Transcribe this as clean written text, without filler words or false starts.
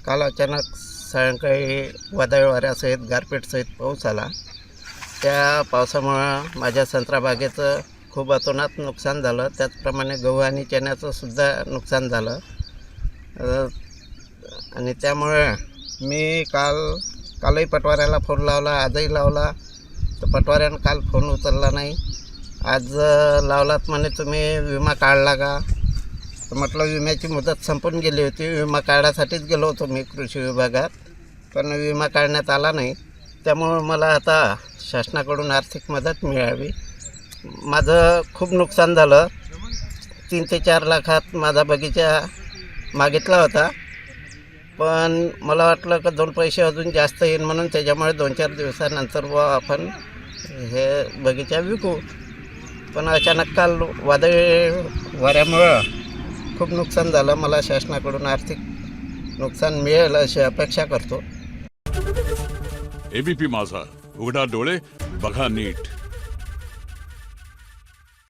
काल अचानक सायंकाळी वादळ वाऱ्यासहित गारपीटसहित पाऊस आला. त्या पावसामुळं माझ्या संत्रा बागेचं खूप अतोनात नुकसान झालं. त्याचप्रमाणे गहू आणि चण्याचं सुद्धा नुकसान झालं. आणि त्यामुळे मी कालही पटवाऱ्याला फोन लावला, आजही लावला, तर पटवाऱ्यानं काल फोन उचलला नाही. आज लावलात म्हणे तुम्ही विमा काढला का? तर म्हटलं विम्याची मुदत संपून गेली होती. विमा काढण्यासाठीच गेलो होतो मी कृषी विभागात, पण विमा काढण्यात आला नाही. त्यामुळं मला आता शासनाकडून आर्थिक मदत मिळावी. माझं खूप नुकसान झालं. 3 ते 4 लाखात माझा बगीचा मागितला होता, पण मला वाटलं की 2 पैसे अजून जास्त येईल म्हणून त्याच्यामुळे 2-4 दिवसानंतर आपण हे बगीचा विकू. पण अचानक काल वादळ वाऱ्यामुळं खूप नुकसान झालं. मला शासनाकडून आर्थिक नुकसान मिळेल अशी अपेक्षा करतो. एबीपी माझा, उघडा डोळे बघा नीट.